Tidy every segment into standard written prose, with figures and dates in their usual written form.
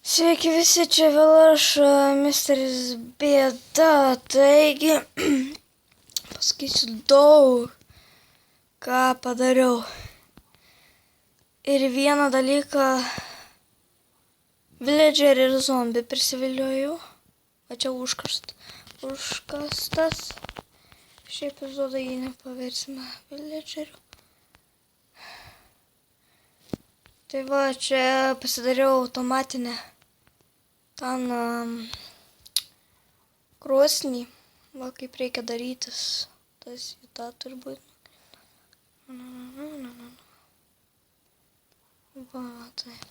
Sveiki visi, čia vėl aš, misteris Bėda, taigi pasakysiu daug, ką padariau. Ir vieną dalyką, villagerį ir zombį prisiviliojau, o čia užkastas. Šį epizodą jį nepaversime villageriu. Tai va, čia pasidariau automatinę ten krosnį, va kaip reikia darytis, tas į tą turi būti. Va, taip.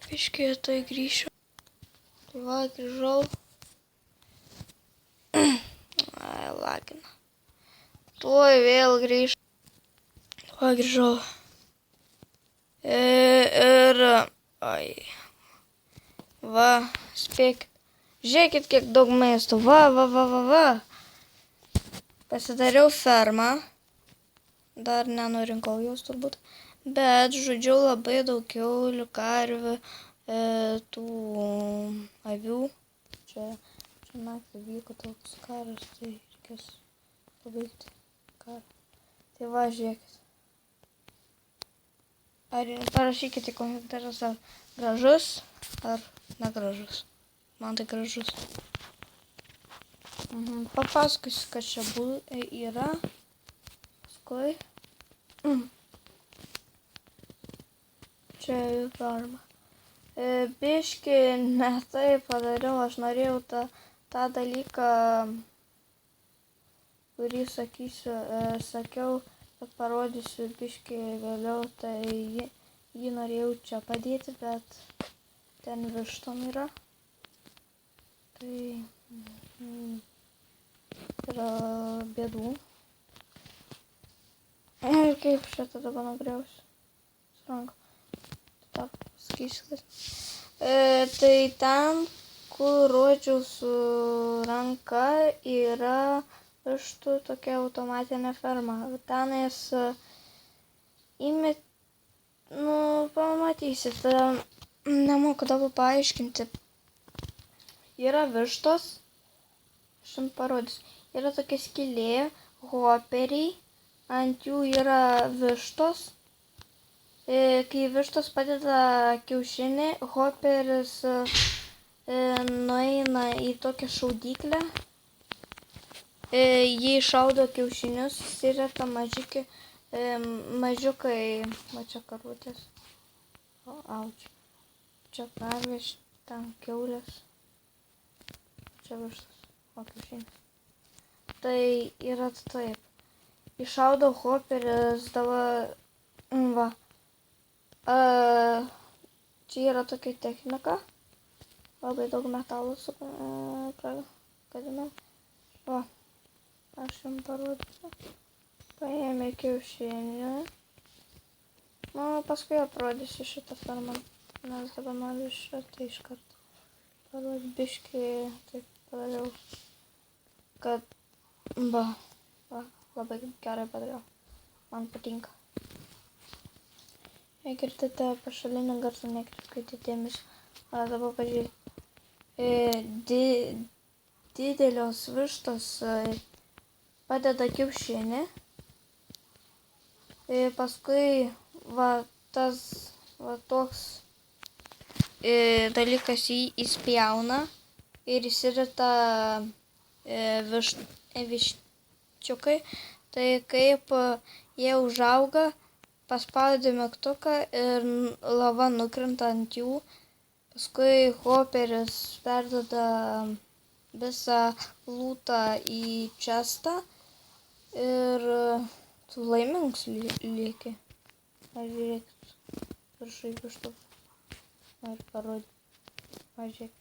Biškai tai grįšiu. Tai va, grįžau. Ai, lagina. Tuoj vėl grįžau. Va, grįžau. Ai. Va, spėkit. Žiūrėkit, kiek daug maisto. Va. Pasidariau fermą. Dar nenurinkau jos turbūt. Bet žudžiau labai daug kiaulių, karvių, tų avių. Čia naktį vyko toks karas, tai reikės pabaigti karą. Tai va, žiūrėkit. Ar parašykite komentarus, ar gražus, ar negražus. Man tai gražus. Papasakosiu, kas čia yra. Paskui. Čia jų farma. Biški ne tai padariau, aš norėjau tą dalyką, kurį sakiau, kad parodysiu biški vėliau, tai jį norėjau čia padėti, bet ten vištom yra. Tai yra bėdų. Ir kaip čia tada nugriausiu su ranka. Dar pasakysiu, kad tai ten, kur rodžiau su ranka, yra vištų tokia automatinė ferma. Tenais pamatysit, nemoku dabar paaiškinti. Yra vištos, aš jums parodysiu. Yra tokia skylė, hoperiai, ant jų yra vištos. Kai vištos padeda kiaušinį, hoperis nueina į tokią šaudyklę. Jį šaudo kiaušinius, įsireta mažiukai, va čia karvutės, čia karvės, ten kiaulės, čia vištos, o kiaušinis. Tai yra taip, iššaudo hoperis, dabar, va, čia yra tokia technika, labai daug metalų sugadinau, va. Aš jums parodysiu. Paėmė kiaušinį. Paskui aprodysiu šitą fermą. Nes dabar noriu šitą iš karto parodyti. Biškį taip padariau. Kad, labai gerai padariau. Man patinka. Jei girdite pašalinį garsą, nekreipkite dėmesio. Dabar pažiūrėti. Didelios vištos padeda kiaušinį, paskui toks dalykas jį įspjauna ir įsirita viščiukai. Tai kaip jie užauga, paspaudi mygtuką ir lava nukrenta ant jų. Paskui hoperis perduoda visą lūtą į čestą. Ir tu laimingas lieki. Žiūrėkit, viršai vištų. Noriu parodyti. Žiūrėkit.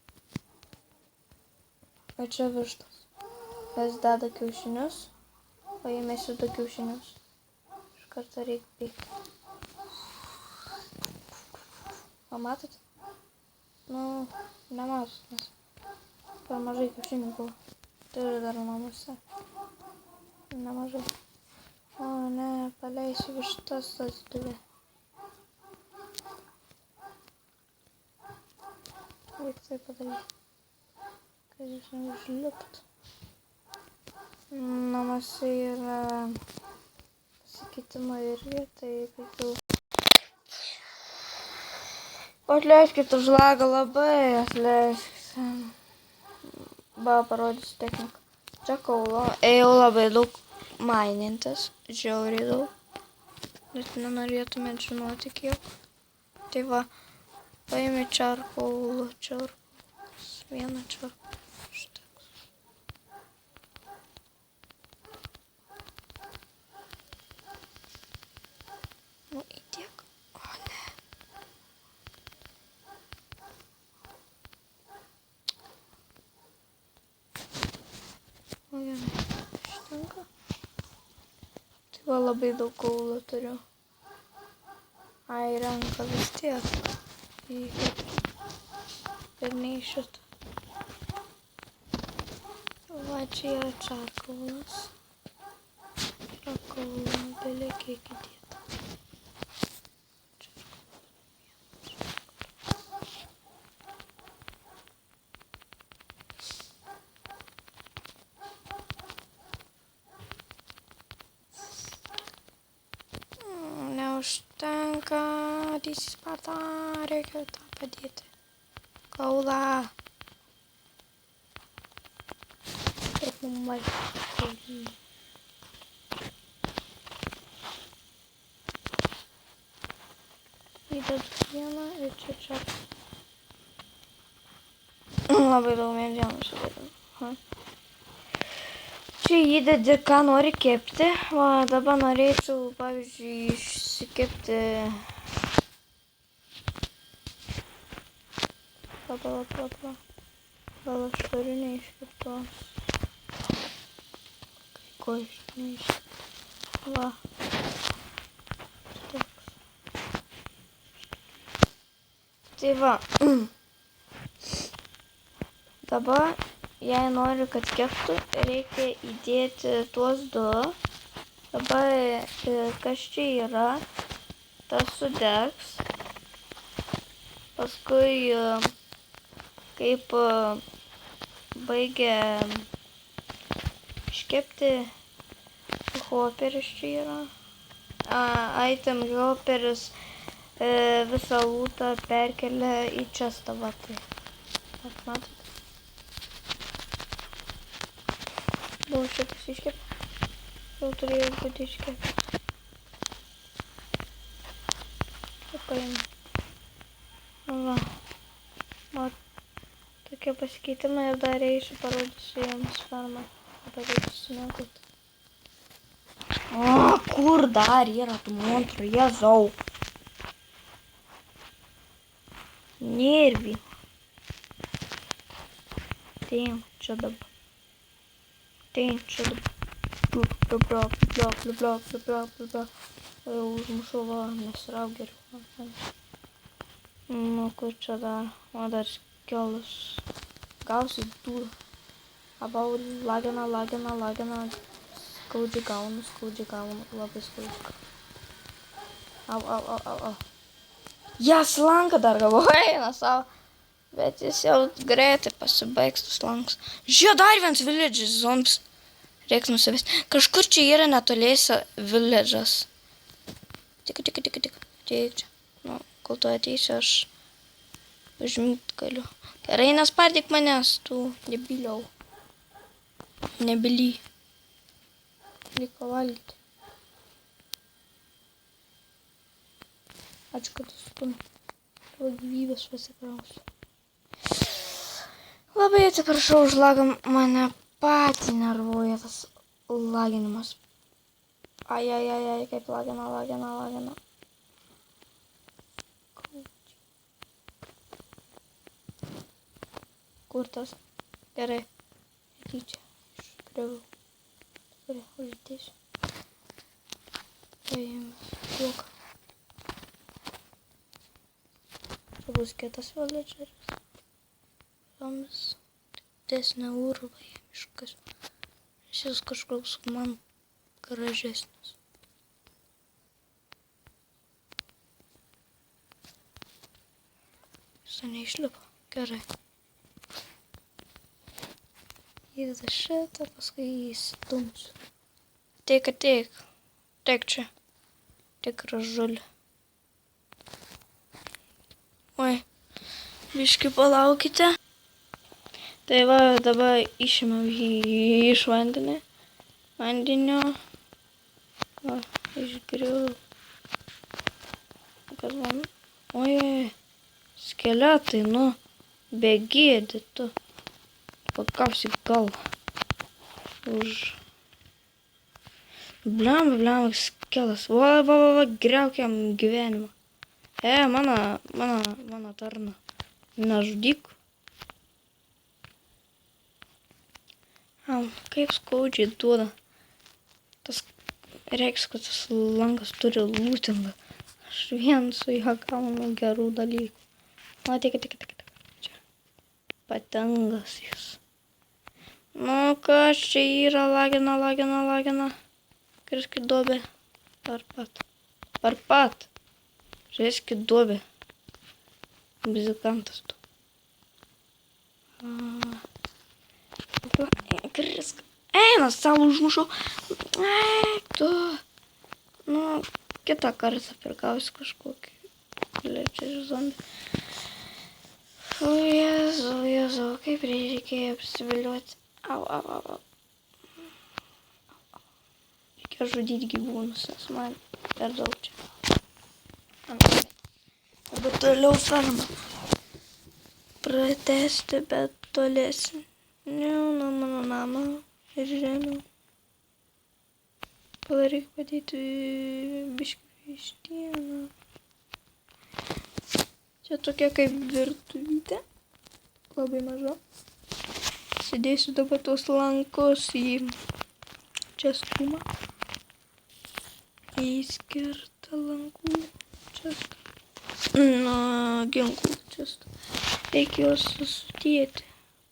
O čia vištos. Jos deda kiaušinius. O jie mėsi du kiaušinius. Iš karto reikia bėgti. Pamatot? Nematot, nes per mažai kiaušinių buvo. Turiu dar namuose. Nemažai. O ne, paleisiu vištas tas dvi. Reikia tai padaryti, kad jūs neužlipt. Namuose yra pasikeitimo irgi, tai kaip jau... Atleiskit už lagą, labai atleiskit. Va, parodysiu techniką. Čia kaulo. Ėjau labai daug mainintis, žiauriai daug. Bet nenorėtumėt žinoti kiek. Tai va, paėmė čarkaulų, vieną čarkaulą. Nu, įtiek. O, ne. O, gerai. Štinka. Tai va, labai daug kaulų turiu. Ai, renka vis tiek. Ir nei šitą. Va, čia yra čarkaulas. Čarkaulų, belė kiek įdėta. Neužtenka, didysis sparta, reikia tą padėti. Kaulą. Taip, mumai. Įdedu vieną ir čia. Labai daug medžiagų sudėdam. Čia įdedi, ką nori kepti. Va, dabar norėčiau, pavyzdžiui, išsikepti... Pala. Gal aš turiu neiškeptos. Ko iš neiškeptos. Va. Tai va. Dabar, jei noriu, kad keptų, reikia įdėti tuos du. Dabar, kas čia yra, tas sudegs. Paskui, kaip baigia iškepti, hoperis čia yra. Item hoperis visą lūtą perkelia į čestą, va tai. Matot? Buvo šitas iškeptas. Jau turėjo būti iškeptas. Ir paėmė. Va. Va. Tokie pasikeitimai ir dar eisiu parodysiu jiems farmą. Padarysiu negūt. O, kur dar yra tų montrų, Jėzau. Nervi. Tem, čia dabar. Tem, čia dabar. Bliok. Užmušau, va, nesirau geriau. Nu, kur čia dar? O, dar skelas. Gausiu dūrą. Abau lagina. Skaudžiai gaunu. Labai skaudžiai. Au. Jas lanka dar galvoju, eina savo. Bet jis jau greitai pasibaigs tas lankas. Žiūrėjau, dar vienas village'as zombis. Reikia nusivesti. Kažkur čia yra netoliese village'as. Tik. Tiek čia. Nu, kol tu ateisi, aš užmigt galiu. Gerai, nespardyk manęs, tu nebiliau. Nebily. Liko valgyti. Ačiū, kad stumė. Tavo gyvybės pasikrausiu. Labai atsiprašau už lagą, mane patį nervuoja tas laginimas. Ai, kaip lagina. Kur tas? Gerai. Tyčia. Iškriau. Gerai, uždėsiu. Paėmės. Duok. Čia bus kitas villageris. Zombis. Didesnė urva miškas. Šis kažkoks man gražesnis. Jis neišlipo. Gerai. Įdeda šitą, paskui įstumsiu. Ateik. Teik čia. Tikra žulė. Oi. Biški palaukite. Tai va, dabar išimam jį iš vandenio. Va, išgriu. Kas man? Oi. Skeletai, nu. Begėdi tu. Pakausi galvą. Blemba, skelas. Va, griauk jam gyvenimą. Mano tarna. Nežudyk. Kaip skaudžiai duoda. Tas reiks, kad tas langas turi lūtingą. Aš vien su juo gaunu gerų dalykų. O, tik. Čia. Patengas jis. Nu, kas čia yra? Lagina. Kriski duobė. Ar pat. Žiūrėski duobė. Muzikantas tu. Krisk. Eina, savo užmušau. Tu. Nu, kitą kartą pirkausi kažkokį lėčią zombį. O, Jėzau, kaip reikėjo apsiviliuoti. Au. Reikia žudyti gyvūnus, nes man per daug čia. Dabar toliau fermą. Pratesti, bet tolesnį. Nuo mano namo ir žemiau. Padaryk padėti biškį vištieną. Čia tokia kaip virtuvytė. Labai maža. Sėdėsiu dabar tos lankus į čestumą. Į skirtą lankų čestą. Ginklų čestą. Reikia juos sudėti.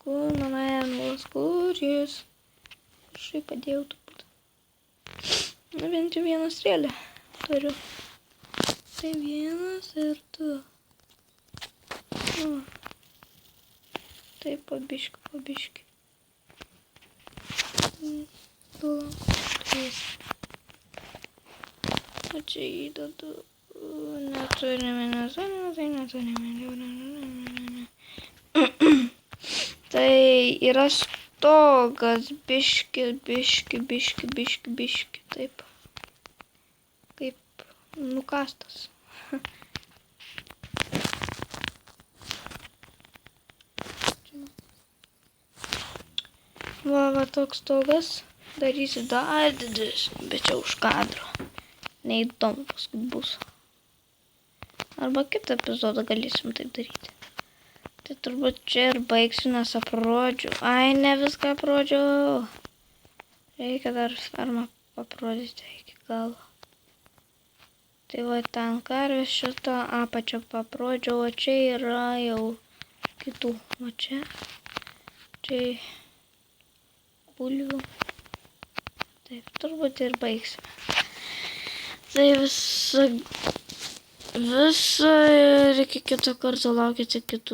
Kur mano animalas? Kur jis? Štai padėjau turbūt. Na, bent jau vieną strėlę turiu. Tai vienas ir du. Taip, pabiški. 2, 3. O čia įdedu. Neturime. Tai yra stogas. Biški. Taip. Kaip nukastas. Va toks stogas. Darysiu dar didesnį, bet čia už kadro. Neįdomu paskui bus. Arba kitą epizodą galėsim taip daryti. Tai turbūt čia ir baigsiu, nes aprodžiau. Ai, ne viską aprodžiau. Reikia dar fermą aprodyti iki galo. Tai va ten karvės šitą apačią paprodžiau, o čia yra jau kitų. O čia bulvių. Taip, turbūt ir baigsime. Tai visą ir iki kito karto laukite kitų.